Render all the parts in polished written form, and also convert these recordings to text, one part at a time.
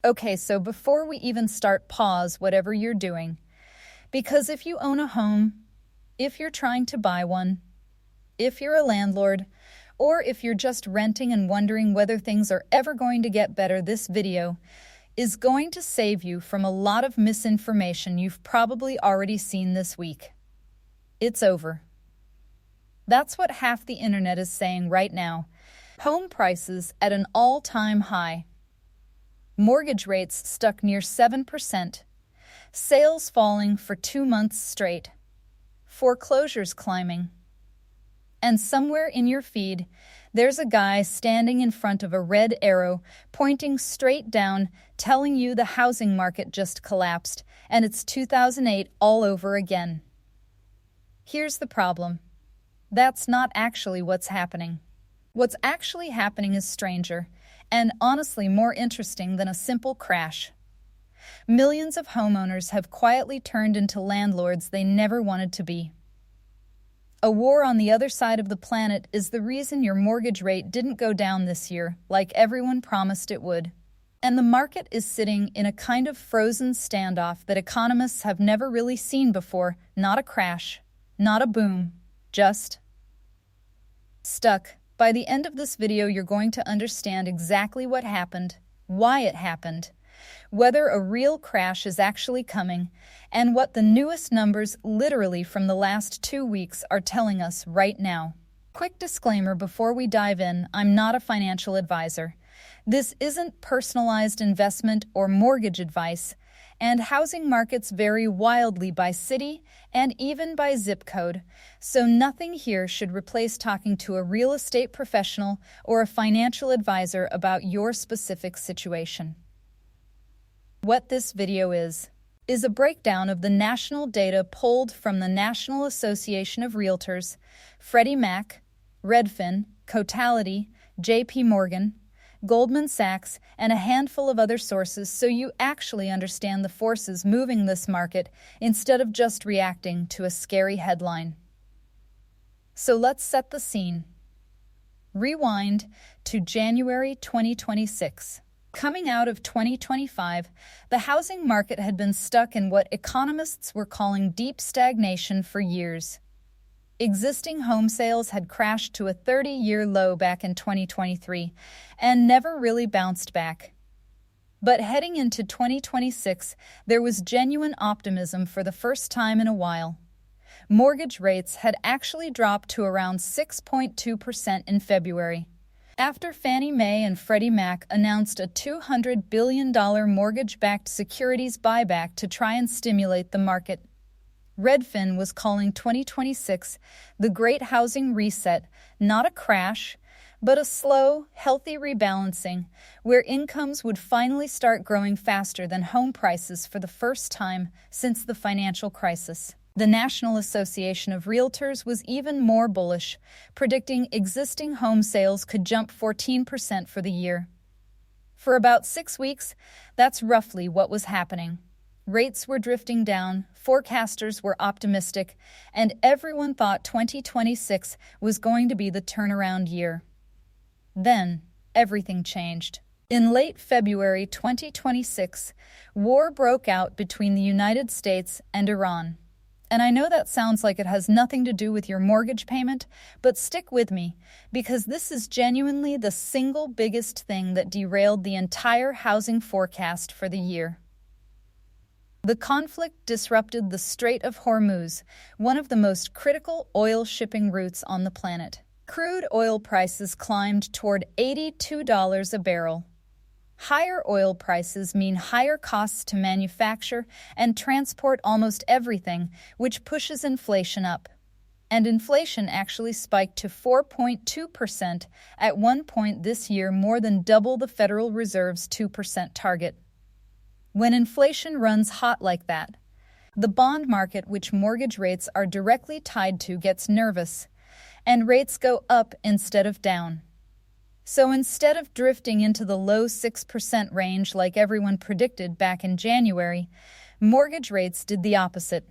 Okay, so before we even start, pause whatever you're doing. Because if you own a home, if you're trying to buy one, if you're a landlord, or if you're just renting and wondering whether things are ever going to get better, this video is going to save you from a lot of misinformation you've probably already seen this week. It's over. That's what half the internet is saying right now. Home prices at an all-time high. Mortgage rates stuck near 7%. Sales falling for 2 months straight. Foreclosures climbing. And somewhere in your feed, there's a guy standing in front of a red arrow, pointing straight down, telling you the housing market just collapsed, and it's 2008 all over again. Here's the problem. That's not actually what's happening. What's actually happening is stranger, and honestly more interesting than a simple crash. Millions of homeowners have quietly turned into landlords they never wanted to be. A war on the other side of the planet is the reason your mortgage rate didn't go down this year, like everyone promised it would. And the market is sitting in a kind of frozen standoff that economists have never really seen before. Not a crash, not a boom, just stuck. By the end of this video, you're going to understand exactly what happened, why it happened, whether a real crash is actually coming, and what the newest numbers literally from the last 2 weeks are telling us right now. Quick disclaimer before we dive in, I'm not a financial advisor. This isn't personalized investment or mortgage advice, and housing markets vary wildly by city and even by zip code, so nothing here should replace talking to a real estate professional or a financial advisor about your specific situation. What this video is a breakdown of the national data pulled from the National Association of Realtors, Freddie Mac, Redfin, Cotality, JP Morgan, Goldman Sachs, and a handful of other sources so you actually understand the forces moving this market instead of just reacting to a scary headline. So let's set the scene. Rewind to January 2026. Coming out of 2025, the housing market had been stuck in what economists were calling deep stagnation for years. Existing home sales had crashed to a 30-year low back in 2023 and never really bounced back. But heading into 2026, there was genuine optimism for the first time in a while. Mortgage rates had actually dropped to around 6.2% in February. After Fannie Mae and Freddie Mac announced a $200 billion mortgage-backed securities buyback to try and stimulate the market. Redfin was calling 2026 the Great Housing Reset, not a crash, but a slow, healthy rebalancing, where incomes would finally start growing faster than home prices for the first time since the financial crisis. The National Association of Realtors was even more bullish, predicting existing home sales could jump 14% for the year. For about 6 weeks, that's roughly what was happening. Rates were drifting down, forecasters were optimistic, and everyone thought 2026 was going to be the turnaround year. Then, everything changed. In late February 2026, war broke out between the United States and Iran. And I know that sounds like it has nothing to do with your mortgage payment, but stick with me, because this is genuinely the single biggest thing that derailed the entire housing forecast for the year. The conflict disrupted the Strait of Hormuz, one of the most critical oil shipping routes on the planet. Crude oil prices climbed toward $82 a barrel. Higher oil prices mean higher costs to manufacture and transport almost everything, which pushes inflation up. And inflation actually spiked to 4.2% at one point this year, more than double the Federal Reserve's 2% target. When inflation runs hot like that, the bond market, which mortgage rates are directly tied to, gets nervous, and rates go up instead of down. So instead of drifting into the low 6% range like everyone predicted back in January, mortgage rates did the opposite.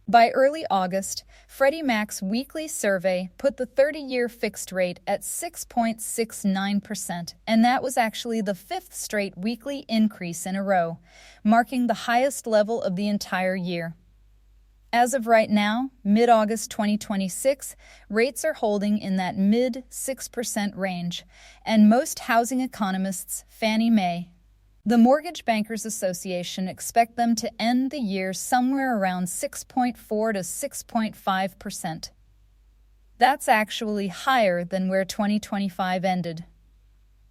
By early August, Freddie Mac's weekly survey put the 30-year fixed rate at 6.69%, and that was actually the fifth straight weekly increase in a row, marking the highest level of the entire year. As of right now, mid-August 2026, rates are holding in that mid-6% range, and most housing economists, Fannie Mae, the Mortgage Bankers Association, expect them to end the year somewhere around 6.4 to 6.5%. That's actually higher than where 2025 ended.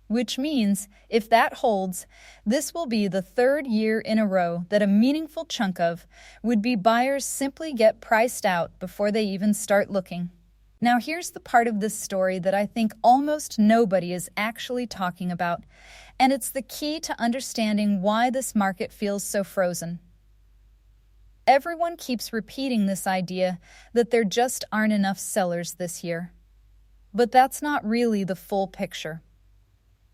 Which means, if that holds, this will be the third year in a row that a meaningful chunk of would-be buyers simply get priced out before they even start looking. Now here's the part of this story that I think almost nobody is actually talking about, and it's the key to understanding why this market feels so frozen. Everyone keeps repeating this idea that there just aren't enough sellers this year. But that's not really the full picture.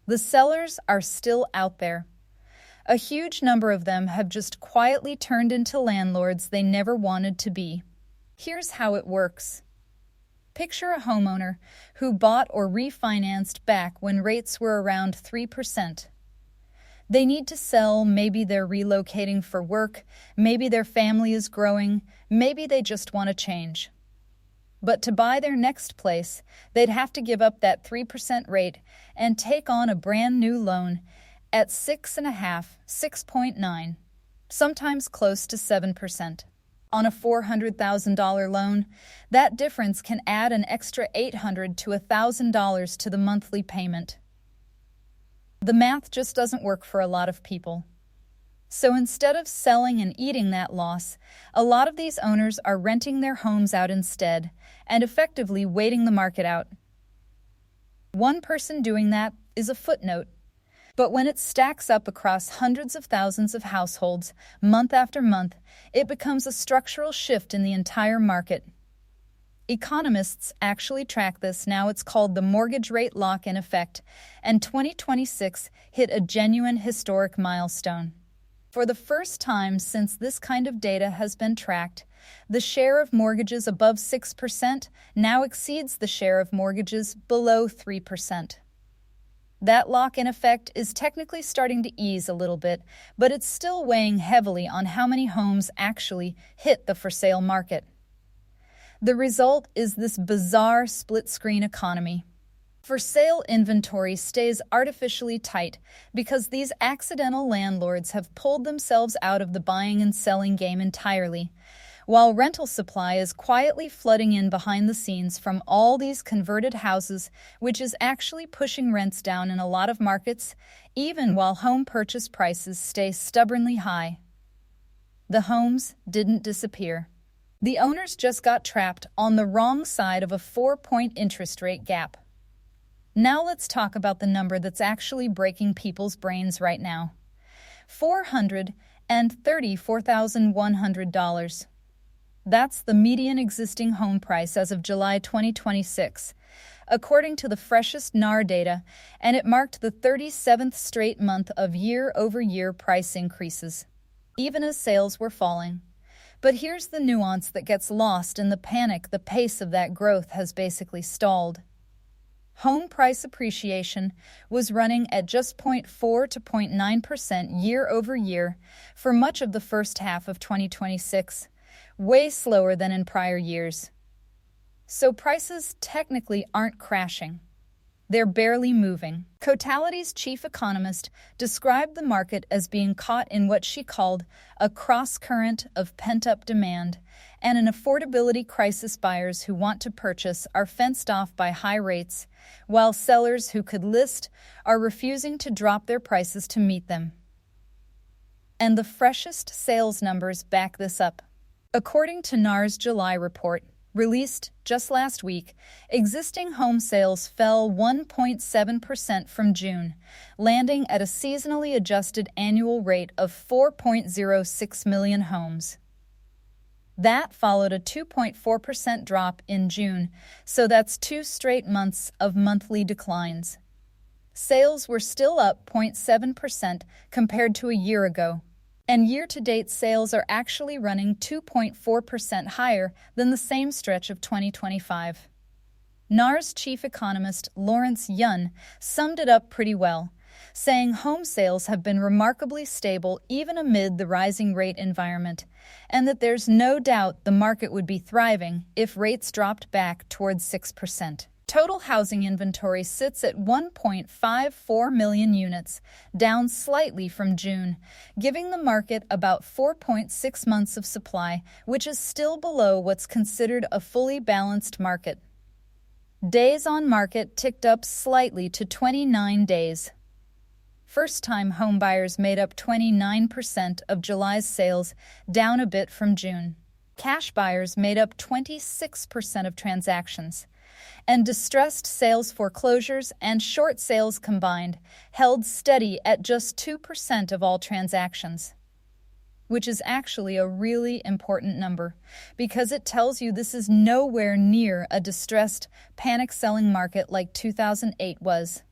The sellers are still out there. A huge number of them have just quietly turned into landlords they never wanted to be. Here's how it works. Picture a homeowner who bought or refinanced back when rates were around 3%. They need to sell, maybe they're relocating for work, maybe their family is growing, maybe they just want to change. But to buy their next place, they'd have to give up that 3% rate and take on a brand new loan at 6.5, 6.9, sometimes close to 7%. On a $400,000 loan, that difference can add an extra $800 to $1,000 to the monthly payment. The math just doesn't work for a lot of people. So instead of selling and eating that loss, a lot of these owners are renting their homes out instead and effectively waiting the market out. One person doing that is a footnote. But when it stacks up across hundreds of thousands of households, month after month, it becomes a structural shift in the entire market. Economists actually track this. Now it's called the mortgage rate lock-in effect, and 2026 hit a genuine historic milestone. For the first time since this kind of data has been tracked, the share of mortgages above 6% now exceeds the share of mortgages below 3%. That lock-in effect is technically starting to ease a little bit, but it's still weighing heavily on how many homes actually hit the for-sale market. The result is this bizarre split-screen economy. For-sale inventory stays artificially tight because these accidental landlords have pulled themselves out of the buying and selling game entirely, while rental supply is quietly flooding in behind the scenes from all these converted houses, which is actually pushing rents down in a lot of markets, even while home purchase prices stay stubbornly high. The homes didn't disappear. The owners just got trapped on the wrong side of a 4-point interest rate gap. Now let's talk about the number that's actually breaking people's brains right now. $434,100. That's the median existing home price as of July 2026, according to the freshest NAR data, and it marked the 37th straight month of year-over-year price increases, even as sales were falling. But here's the nuance that gets lost in the panic. The pace of that growth has basically stalled. Home price appreciation was running at just 0.4 to 0.9% year-over-year for much of the first half of 2026. Way slower than in prior years. So prices technically aren't crashing. They're barely moving. Cotality's chief economist described the market as being caught in what she called a cross-current of pent-up demand and an affordability crisis. Buyers who want to purchase are fenced off by high rates, while sellers who could list are refusing to drop their prices to meet them. And the freshest sales numbers back this up. According to NAR's July report, released just last week, existing home sales fell 1.7% from June, landing at a seasonally adjusted annual rate of 4.06 million homes. That followed a 2.4% drop in June, so that's 2 straight months of monthly declines. Sales were still up 0.7% compared to a year ago. And year-to-date sales are actually running 2.4% higher than the same stretch of 2025. NAR's chief economist Lawrence Yun summed it up pretty well, saying home sales have been remarkably stable even amid the rising rate environment, and that there's no doubt the market would be thriving if rates dropped back towards 6%. Total housing inventory sits at 1.54 million units, down slightly from June, giving the market about 4.6 months of supply, which is still below what's considered a fully balanced market. Days on market ticked up slightly to 29 days. First-time homebuyers made up 29% of July's sales, down a bit from June. Cash buyers made up 26% of transactions. And distressed sales foreclosures and short sales combined held steady at just 2% of all transactions, which is actually a really important number because it tells you this is nowhere near a distressed, panic-selling market like 2008 was.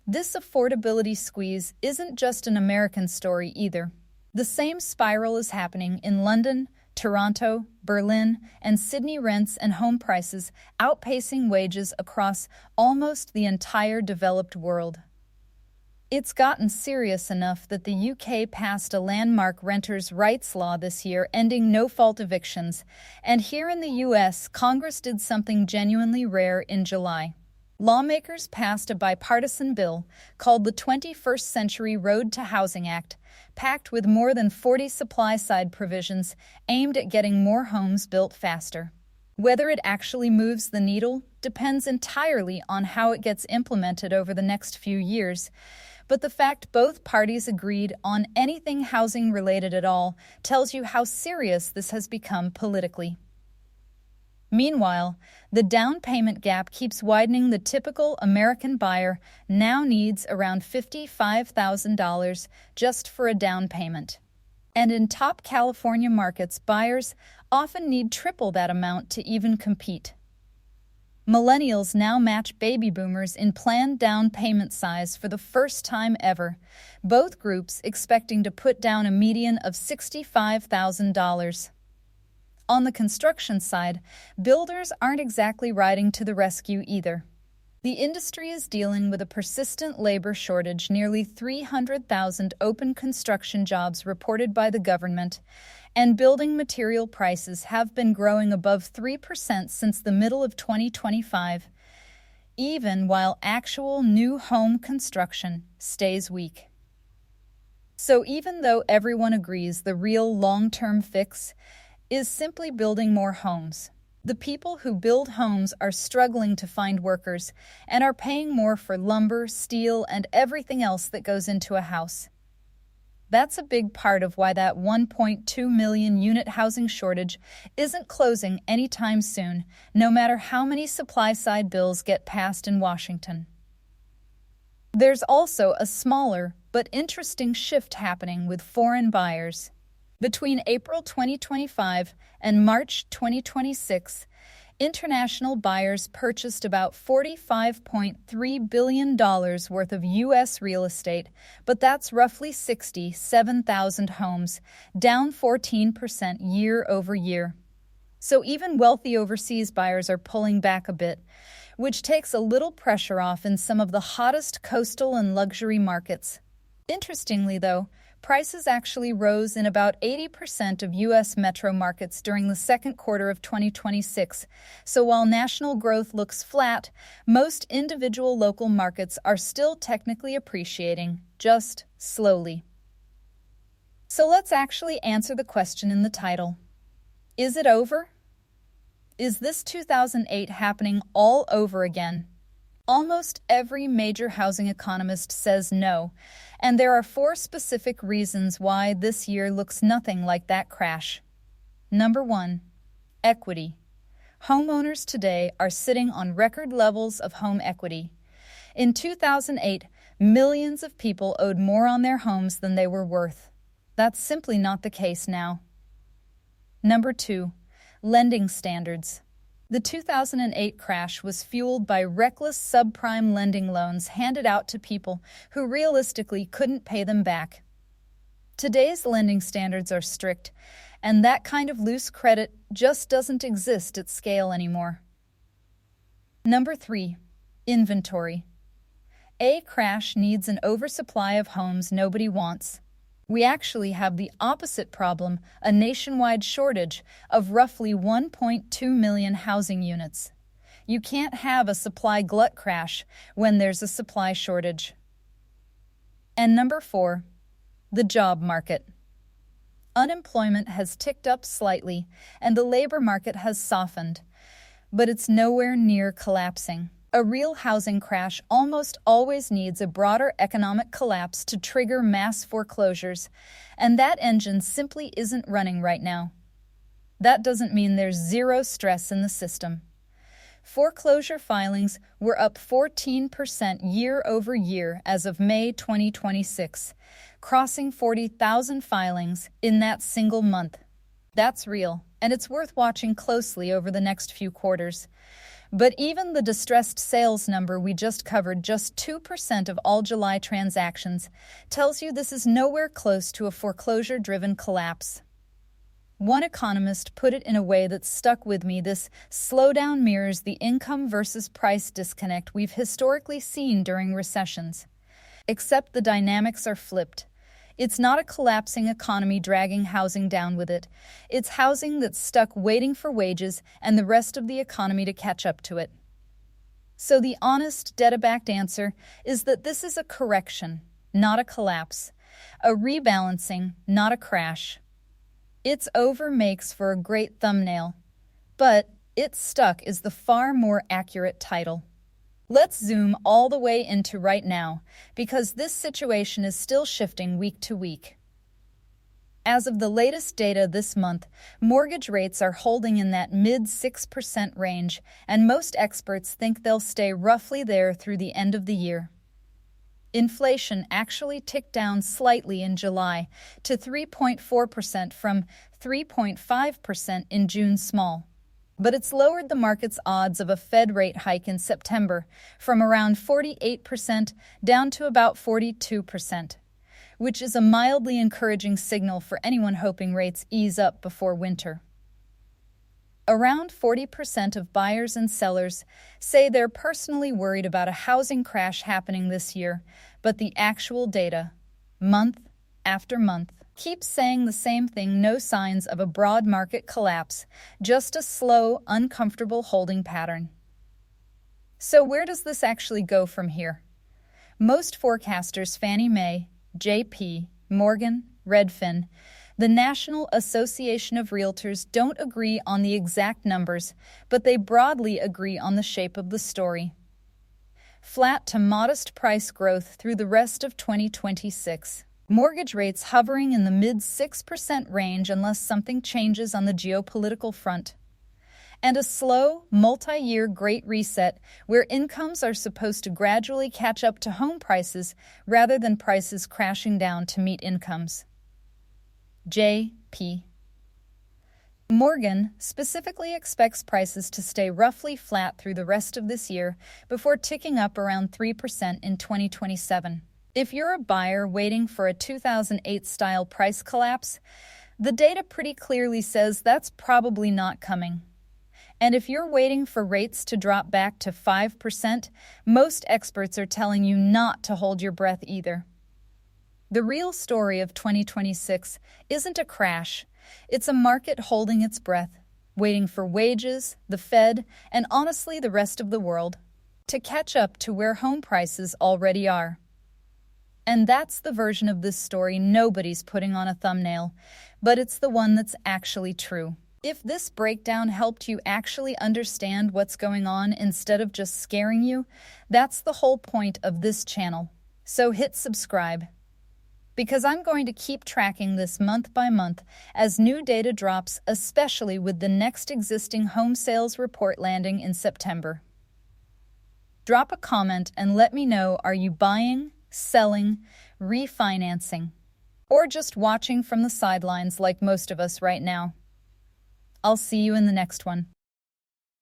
This affordability squeeze isn't just an American story either. The same spiral is happening in London, Toronto, Berlin, and Sydney, rents and home prices outpacing wages across almost the entire developed world. It's gotten serious enough that the UK passed a landmark renters' rights law this year ending no-fault evictions, and here in the US, Congress did something genuinely rare in July. Lawmakers passed a bipartisan bill called the 21st Century Road to Housing Act, packed with more than 40 supply-side provisions aimed at getting more homes built faster. Whether it actually moves the needle depends entirely on how it gets implemented over the next few years, but the fact both parties agreed on anything housing-related at all tells you how serious this has become politically. Meanwhile, the down payment gap keeps widening. The typical American buyer now needs around $55,000 just for a down payment. And in top California markets, buyers often need triple that amount to even compete. Millennials now match baby boomers in planned down payment size for the first time ever, both groups expecting to put down a median of $65,000. On the construction side, builders aren't exactly riding to the rescue either. The industry is dealing with a persistent labor shortage, nearly 300,000 open construction jobs reported by the government, and building material prices have been growing above 3% since the middle of 2025, even while actual new home construction stays weak. So even though everyone agrees the real long-term fix is simply building more homes, the people who build homes are struggling to find workers and are paying more for lumber, steel, and everything else that goes into a house. That's a big part of why that 1.2 million unit housing shortage isn't closing anytime soon, no matter how many supply-side bills get passed in Washington. There's also a smaller but interesting shift happening with foreign buyers. Between April 2025 and March 2026, international buyers purchased about $45.3 billion worth of U.S. real estate, but that's roughly 67,000 homes, down 14% year over year. So even wealthy overseas buyers are pulling back a bit, which takes a little pressure off in some of the hottest coastal and luxury markets. Interestingly, though, prices actually rose in about 80% of U.S. metro markets during the second quarter of 2026, so while national growth looks flat, most individual local markets are still technically appreciating, just slowly. So let's actually answer the question in the title. Is it over? Is this 2008 happening all over again? Almost every major housing economist says no, and there are 4 specific reasons why this year looks nothing like that crash. Number 1, equity. Homeowners today are sitting on record levels of home equity. In 2008, millions of people owed more on their homes than they were worth. That's simply not the case now. Number 2, lending standards. The 2008 crash was fueled by reckless subprime lending loans handed out to people who realistically couldn't pay them back. Today's lending standards are strict, and that kind of loose credit just doesn't exist at scale anymore. Number 3. Inventory. A crash needs an oversupply of homes nobody wants. We actually have the opposite problem, a nationwide shortage of roughly 1.2 million housing units. You can't have a supply glut crash when there's a supply shortage. And number 4. The job market. Unemployment has ticked up slightly, and the labor market has softened, but it's nowhere near collapsing. A real housing crash almost always needs a broader economic collapse to trigger mass foreclosures, and that engine simply isn't running right now. That doesn't mean there's zero stress in the system. Foreclosure filings were up 14% year over year as of May 2026, crossing 40,000 filings in that single month. That's real, and it's worth watching closely over the next few quarters. But even the distressed sales number we just covered, just 2% of all July transactions, tells you this is nowhere close to a foreclosure-driven collapse. One economist put it in a way that stuck with me: this slowdown mirrors the income versus price disconnect we've historically seen during recessions. Except the dynamics are flipped. It's not a collapsing economy dragging housing down with it. It's housing that's stuck waiting for wages and the rest of the economy to catch up to it. So the honest, data-backed answer is that this is a correction, not a collapse. A rebalancing, not a crash. "It's over" makes for a great thumbnail, but "it's stuck" is the far more accurate title. Let's zoom all the way into right now, because this situation is still shifting week to week. As of the latest data this month, mortgage rates are holding in that mid-6% range, and most experts think they'll stay roughly there through the end of the year. Inflation actually ticked down slightly in July to 3.4% from 3.5% in June small. But it's lowered the market's odds of a Fed rate hike in September from around 48% down to about 42%, which is a mildly encouraging signal for anyone hoping rates ease up before winter. Around 40% of buyers and sellers say they're personally worried about a housing crash happening this year, but the actual data, month after month, keeps saying the same thing: no signs of a broad market collapse, just a slow, uncomfortable holding pattern. So where does this actually go from here? Most forecasters, Fannie Mae, JP, Morgan, Redfin, the National Association of Realtors, don't agree on the exact numbers, but they broadly agree on the shape of the story. Flat to modest price growth through the rest of 2026. Mortgage rates hovering in the mid-6% range unless something changes on the geopolitical front. And a slow, multi-year Great Reset where incomes are supposed to gradually catch up to home prices rather than prices crashing down to meet incomes. JP. Morgan specifically expects prices to stay roughly flat through the rest of this year before ticking up around 3% in 2027. If you're a buyer waiting for a 2008-style price collapse, the data pretty clearly says that's probably not coming. And if you're waiting for rates to drop back to 5%, most experts are telling you not to hold your breath either. The real story of 2026 isn't a crash. It's a market holding its breath, waiting for wages, the Fed, and honestly the rest of the world to catch up to where home prices already are. And that's the version of this story nobody's putting on a thumbnail, but it's the one that's actually true. If this breakdown helped you actually understand what's going on instead of just scaring you, that's the whole point of this channel. So hit subscribe, because I'm going to keep tracking this month by month as new data drops, especially with the next existing home sales report landing in September. Drop a comment and let me know, are you buying, selling, refinancing, or just watching from the sidelines like most of us right now? I'll see you in the next one.